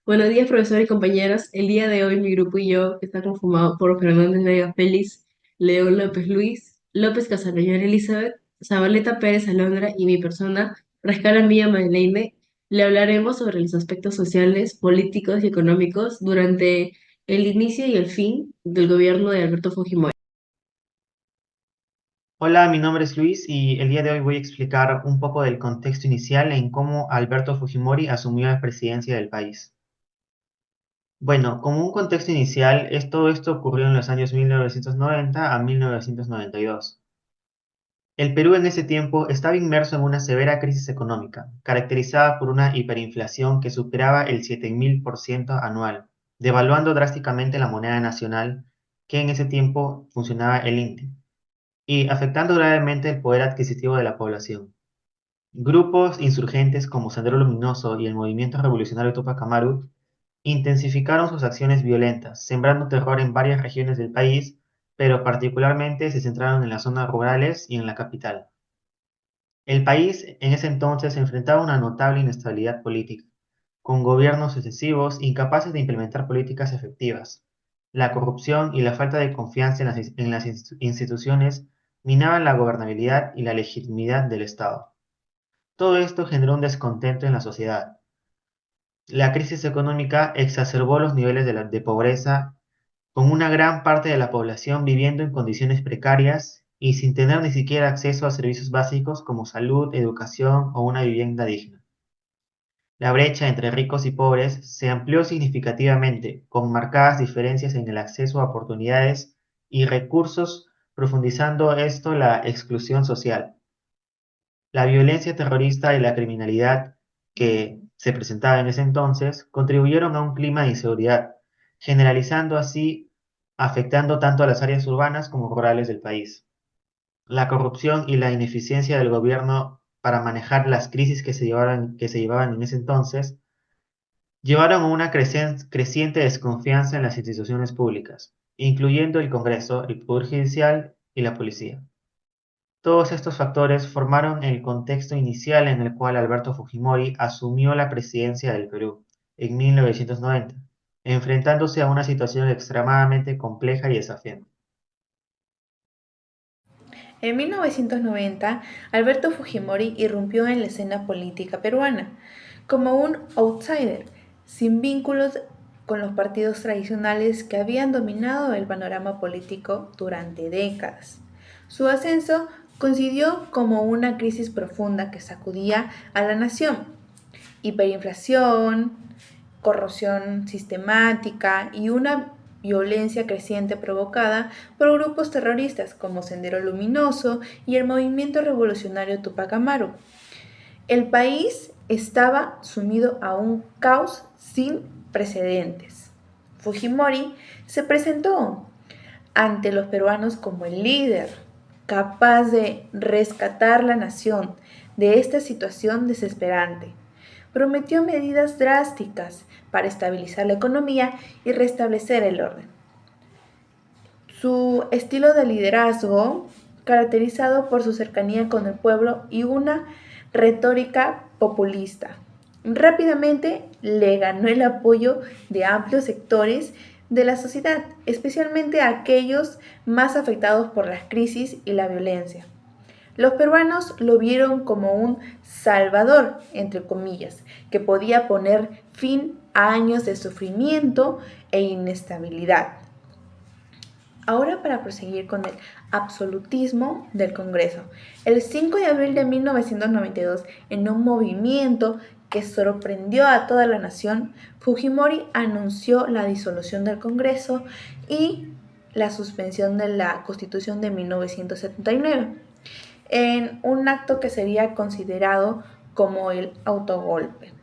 Buenos días, profesor y compañeros. El día de hoy mi grupo y yo, que está conformado por Fernández Vega Félix, León López Luis, López Casanuñar Elizabeth, Zabaleta Pérez Alondra y mi persona, Rascala Mía Madeleine, le hablaremos sobre los aspectos sociales, políticos y económicos durante el inicio y el fin del gobierno de Alberto Fujimori. Hola, mi nombre es Luis y el día de hoy voy a explicar un poco del contexto inicial en cómo Alberto Fujimori asumió la presidencia del país. Bueno, como un contexto inicial, todo esto ocurrió en los años 1990 a 1992. El Perú en ese tiempo estaba inmerso en una severa crisis económica, caracterizada por una hiperinflación que superaba el 7000% anual, devaluando drásticamente la moneda nacional, que en ese tiempo funcionaba el INTE, y afectando gravemente el poder adquisitivo de la población. Grupos insurgentes como Sendero Luminoso y el Movimiento Revolucionario Tupac Amaru intensificaron sus acciones violentas, sembrando terror en varias regiones del país, pero particularmente se centraron en las zonas rurales y en la capital. El país en ese entonces enfrentaba una notable inestabilidad política, con gobiernos sucesivos incapaces de implementar políticas efectivas. La corrupción y la falta de confianza en las instituciones minaban la gobernabilidad y la legitimidad del Estado. Todo esto generó un descontento en la sociedad. La crisis económica exacerbó los niveles de pobreza, con una gran parte de la población viviendo en condiciones precarias y sin tener ni siquiera acceso a servicios básicos como salud, educación o una vivienda digna. La brecha entre ricos y pobres se amplió significativamente, con marcadas diferencias en el acceso a oportunidades y recursos, profundizando esto la exclusión social. La violencia terrorista y la criminalidad que se presentaba en ese entonces contribuyeron a un clima de inseguridad, generalizando así, afectando tanto a las áreas urbanas como rurales del país. La corrupción y la ineficiencia del gobierno para manejar las crisis que se llevaban en ese entonces llevaron a una creciente desconfianza en las instituciones públicas, incluyendo el Congreso, el Poder Judicial y la policía. Todos estos factores formaron el contexto inicial en el cual Alberto Fujimori asumió la presidencia del Perú en 1990, enfrentándose a una situación extremadamente compleja y desafiante. En 1990, Alberto Fujimori irrumpió en la escena política peruana como un outsider, sin vínculos con los partidos tradicionales que habían dominado el panorama político durante décadas. Su ascenso coincidió como una crisis profunda que sacudía a la nación. Hiperinflación, corrupción sistemática y una violencia creciente provocada por grupos terroristas como Sendero Luminoso y el movimiento revolucionario Tupac Amaru. El país estaba sumido a un caos sin precedentes. Fujimori se presentó ante los peruanos como el líder, capaz de rescatar la nación de esta situación desesperante. Prometió medidas drásticas para estabilizar la economía y restablecer el orden. Su estilo de liderazgo, caracterizado por su cercanía con el pueblo y una retórica populista, rápidamente le ganó el apoyo de amplios sectores de la sociedad, especialmente a aquellos más afectados por las crisis y la violencia. Los peruanos lo vieron como un salvador, entre comillas, que podía poner fin a años de sufrimiento e inestabilidad. Ahora para proseguir con el absolutismo del Congreso. El 5 de abril de 1992, en un movimiento que sorprendió a toda la nación, Fujimori anunció la disolución del Congreso y la suspensión de la Constitución de 1979, en un acto que sería considerado como el autogolpe.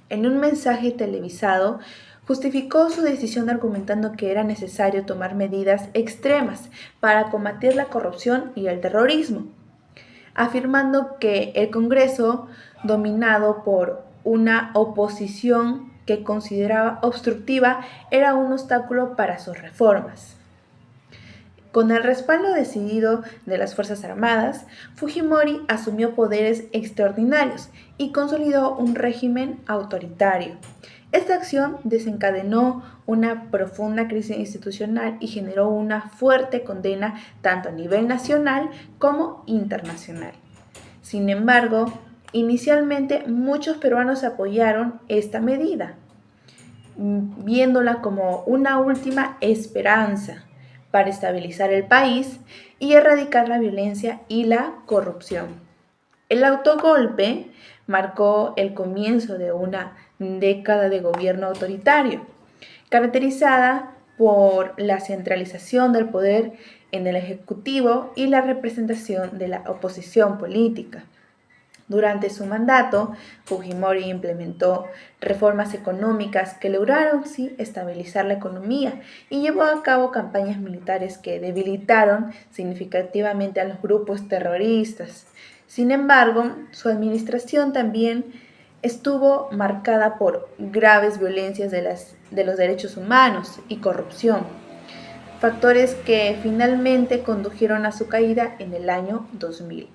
En un mensaje televisado, justificó su decisión argumentando que era necesario tomar medidas extremas para combatir la corrupción y el terrorismo, afirmando que el Congreso, dominado por una oposición que consideraba obstructiva, era un obstáculo para sus reformas. Con el respaldo decidido de las Fuerzas Armadas, Fujimori asumió poderes extraordinarios y consolidó un régimen autoritario. Esta acción desencadenó una profunda crisis institucional y generó una fuerte condena tanto a nivel nacional como internacional. Sin embargo, inicialmente muchos peruanos apoyaron esta medida, viéndola como una última esperanza para estabilizar el país y erradicar la violencia y la corrupción. El autogolpe marcó el comienzo de una década de gobierno autoritario, caracterizada por la centralización del poder en el Ejecutivo y la representación de la oposición política. Durante su mandato, Fujimori implementó reformas económicas que lograron sí estabilizar la economía y llevó a cabo campañas militares que debilitaron significativamente a los grupos terroristas. Sin embargo, su administración también estuvo marcada por graves violencias de los derechos humanos y corrupción, factores que finalmente condujeron a su caída en el año 2000.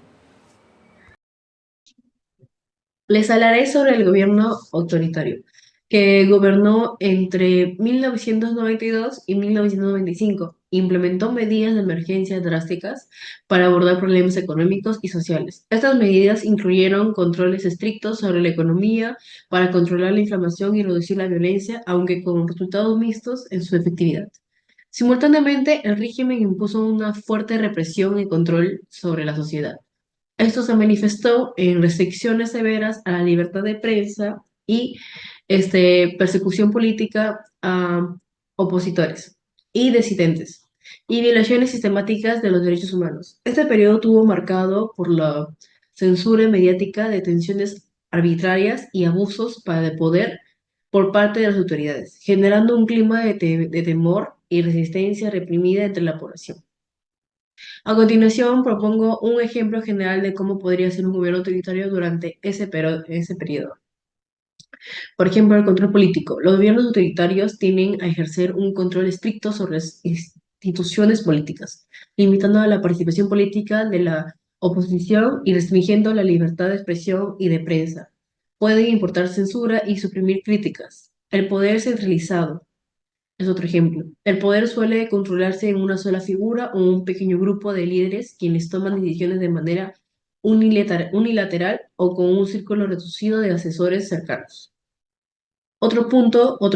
Les hablaré sobre el gobierno autoritario, que gobernó entre 1992 y 1995. Implementó medidas de emergencia drásticas para abordar problemas económicos y sociales. Estas medidas incluyeron controles estrictos sobre la economía para controlar la inflación y reducir la violencia, aunque con resultados mixtos en su efectividad. Simultáneamente, el régimen impuso una fuerte represión y control sobre la sociedad. Esto se manifestó en restricciones severas a la libertad de prensa y persecución política a opositores y disidentes, y violaciones sistemáticas de los derechos humanos. Este periodo tuvo marcado por la censura mediática, detenciones arbitrarias y abusos de poder por parte de las autoridades, generando un clima de temor y resistencia reprimida entre la población. A continuación, propongo un ejemplo general de cómo podría ser un gobierno autoritario durante ese periodo. Por ejemplo, el control político. Los gobiernos autoritarios tienden a ejercer un control estricto sobre las instituciones políticas, limitando la participación política de la oposición y restringiendo la libertad de expresión y de prensa. Pueden importar censura y suprimir críticas. El poder centralizado es otro ejemplo. El poder suele controlarse en una sola figura o un pequeño grupo de líderes quienes toman decisiones de manera unilateral o con un círculo reducido de asesores cercanos. Otro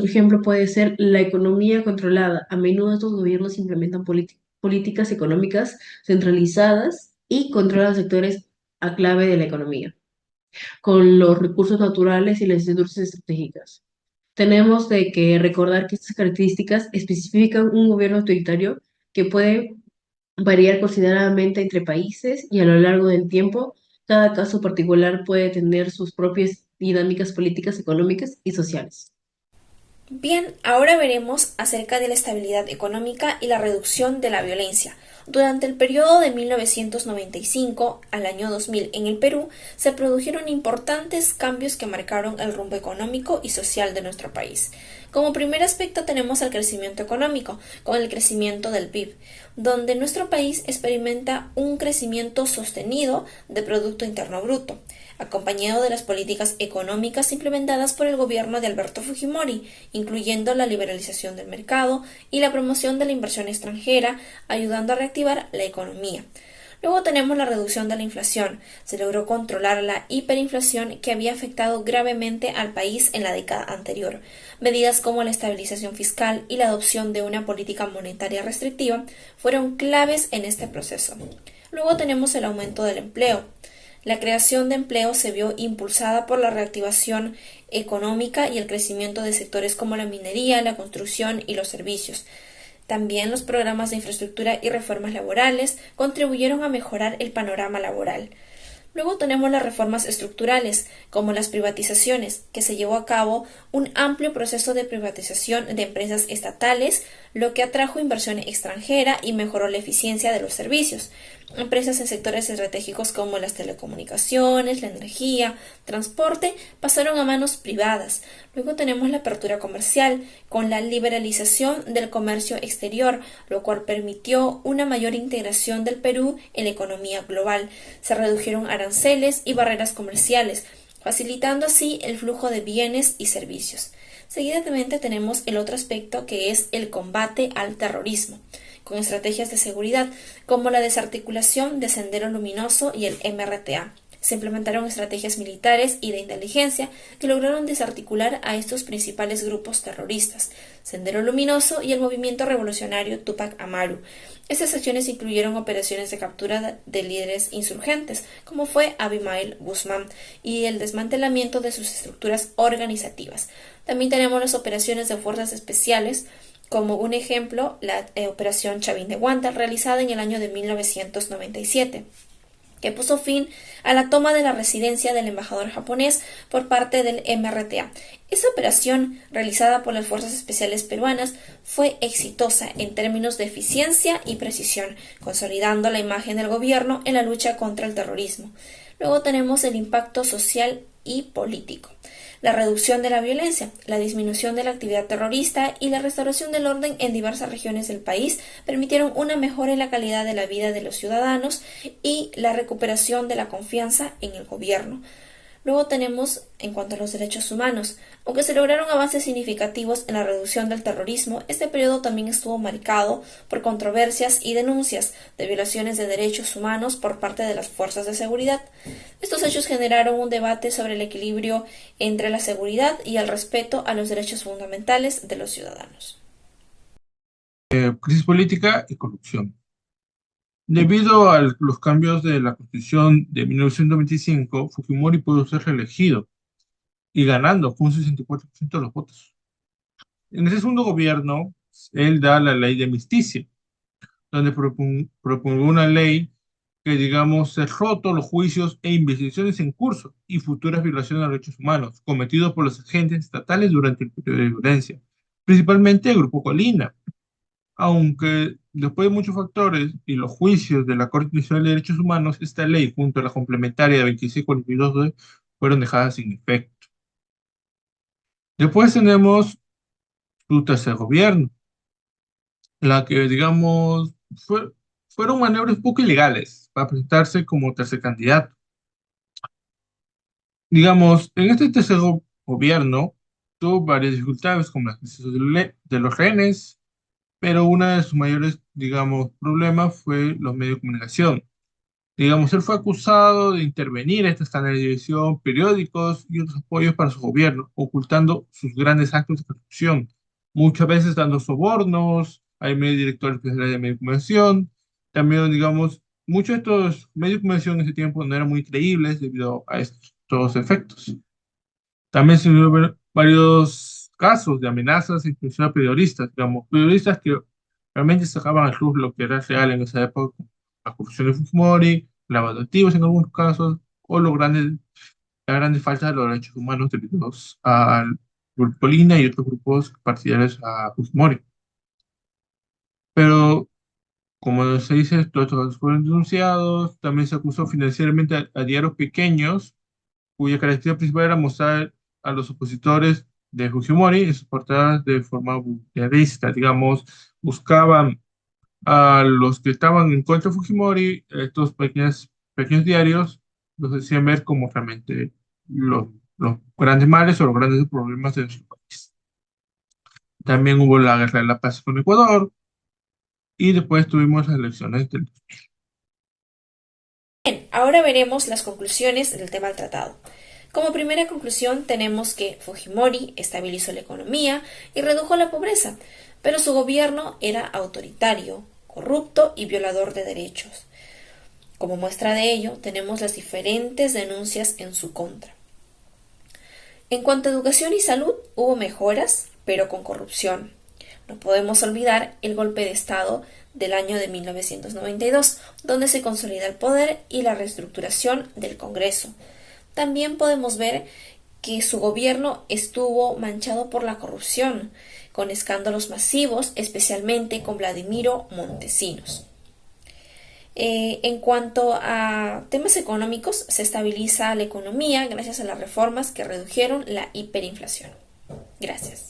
ejemplo puede ser la economía controlada. A menudo estos gobiernos implementan políticas económicas centralizadas y controlan sectores a clave de la economía, con los recursos naturales y las industrias estratégicas. Tenemos de que recordar que estas características especifican un gobierno autoritario que puede variar considerablemente entre países y a lo largo del tiempo, cada caso particular puede tener sus propias dinámicas políticas, económicas y sociales. Bien, ahora veremos acerca de la estabilidad económica y la reducción de la violencia. Durante el periodo de 1995 al año 2000 en el Perú se produjeron importantes cambios que marcaron el rumbo económico y social de nuestro país. Como primer aspecto tenemos el crecimiento económico, con el crecimiento del PIB, donde nuestro país experimenta un crecimiento sostenido de Producto Interno Bruto, acompañado de las políticas económicas implementadas por el gobierno de Alberto Fujimori, incluyendo la liberalización del mercado y la promoción de la inversión extranjera, ayudando a reactivar la economía. Luego tenemos la reducción de la inflación. Se logró controlar la hiperinflación que había afectado gravemente al país en la década anterior. Medidas como la estabilización fiscal y la adopción de una política monetaria restrictiva fueron claves en este proceso. Luego tenemos el aumento del empleo. La creación de empleo se vio impulsada por la reactivación económica y el crecimiento de sectores como la minería, la construcción y los servicios. También los programas de infraestructura y reformas laborales contribuyeron a mejorar el panorama laboral. Luego tenemos las reformas estructurales, como las privatizaciones, que se llevó a cabo un amplio proceso de privatización de empresas estatales, lo que atrajo inversión extranjera y mejoró la eficiencia de los servicios. Empresas en sectores estratégicos como las telecomunicaciones, la energía, transporte, pasaron a manos privadas. Luego tenemos la apertura comercial, con la liberalización del comercio exterior, lo cual permitió una mayor integración del Perú en la economía global. Se redujeron aranceles y barreras comerciales, facilitando así el flujo de bienes y servicios. Seguidamente tenemos el otro aspecto, que es el combate al terrorismo, con estrategias de seguridad como la desarticulación de Sendero Luminoso y el MRTA. Se implementaron estrategias militares y de inteligencia que lograron desarticular a estos principales grupos terroristas, Sendero Luminoso y el movimiento revolucionario Tupac Amaru. Estas acciones incluyeron operaciones de captura de líderes insurgentes, como fue Abimael Guzmán, y el desmantelamiento de sus estructuras organizativas. También tenemos las operaciones de fuerzas especiales, como un ejemplo, la Operación Chavín de Guanta, realizada en el año de 1997. Que puso fin a la toma de la residencia del embajador japonés por parte del MRTA. Esa operación, realizada por las Fuerzas Especiales peruanas, fue exitosa en términos de eficiencia y precisión, consolidando la imagen del gobierno en la lucha contra el terrorismo. Luego tenemos el impacto social y político. La reducción de la violencia, la disminución de la actividad terrorista y la restauración del orden en diversas regiones del país permitieron una mejora en la calidad de la vida de los ciudadanos y la recuperación de la confianza en el gobierno. Luego tenemos, en cuanto a los derechos humanos, aunque se lograron avances significativos en la reducción del terrorismo, este periodo también estuvo marcado por controversias y denuncias de violaciones de derechos humanos por parte de las fuerzas de seguridad. Estos hechos generaron un debate sobre el equilibrio entre la seguridad y el respeto a los derechos fundamentales de los ciudadanos. Crisis política y corrupción. Debido a los cambios de la Constitución de 1995, Fujimori pudo ser reelegido y ganando con un 64% de los votos. En ese segundo gobierno, él da la ley de amnistía, donde propuso una ley que, digamos, cerró todos los juicios e investigaciones en curso y futuras violaciones de derechos humanos cometidos por los agentes estatales durante el periodo de violencia, principalmente el Grupo Colina. Aunque después de muchos factores y los juicios de la Corte Internacional de Derechos Humanos, esta ley, junto a la complementaria de 2642, fueron dejadas sin efecto. Después tenemos su tercer gobierno, la que, digamos, fueron maniobras poco ilegales para presentarse como tercer candidato. Digamos, en este tercer gobierno tuvo varias dificultades, como la crisis de los rehenes, pero una de sus mayores, digamos, problemas fue los medios de comunicación. Digamos, él fue acusado de intervenir en esta estandarización, periódicos y otros apoyos para su gobierno, ocultando sus grandes actos de corrupción, muchas veces dando sobornos, hay medios directores especiales de medios de comunicación, también, digamos, muchos de estos medios de comunicación en ese tiempo no eran muy creíbles debido a estos efectos. También se dio varios casos de amenazas e inclusión a periodistas, digamos, periodistas que realmente sacaban a luz lo que era real en esa época, la corrupción de Fujimori, lavado de activos en algunos casos, o las grandes faltas de los derechos humanos debido al Grupo Lina y otros grupos partidarios a Fujimori. Pero, como se dice, todos estos casos fueron denunciados, también se acusó financieramente a diarios pequeños cuya característica principal era mostrar a los opositores de Fujimori en sus portadas de forma vulgarista, digamos, buscaban a los que estaban en contra de Fujimori, estos pequeños diarios, los hacían ver como realmente los grandes males o los grandes problemas de su país. También hubo la guerra de la paz con Ecuador y después tuvimos las elecciones del... Bien, ahora veremos las conclusiones del tema del tratado. Como primera conclusión tenemos que Fujimori estabilizó la economía y redujo la pobreza, pero su gobierno era autoritario, corrupto y violador de derechos. Como muestra de ello, tenemos las diferentes denuncias en su contra. En cuanto a educación y salud, hubo mejoras, pero con corrupción. No podemos olvidar el golpe de Estado del año de 1992, donde se consolida el poder y la reestructuración del Congreso. También podemos ver que su gobierno estuvo manchado por la corrupción, con escándalos masivos, especialmente con Vladimiro Montesinos. En cuanto a temas económicos, se estabiliza la economía gracias a las reformas que redujeron la hiperinflación. Gracias.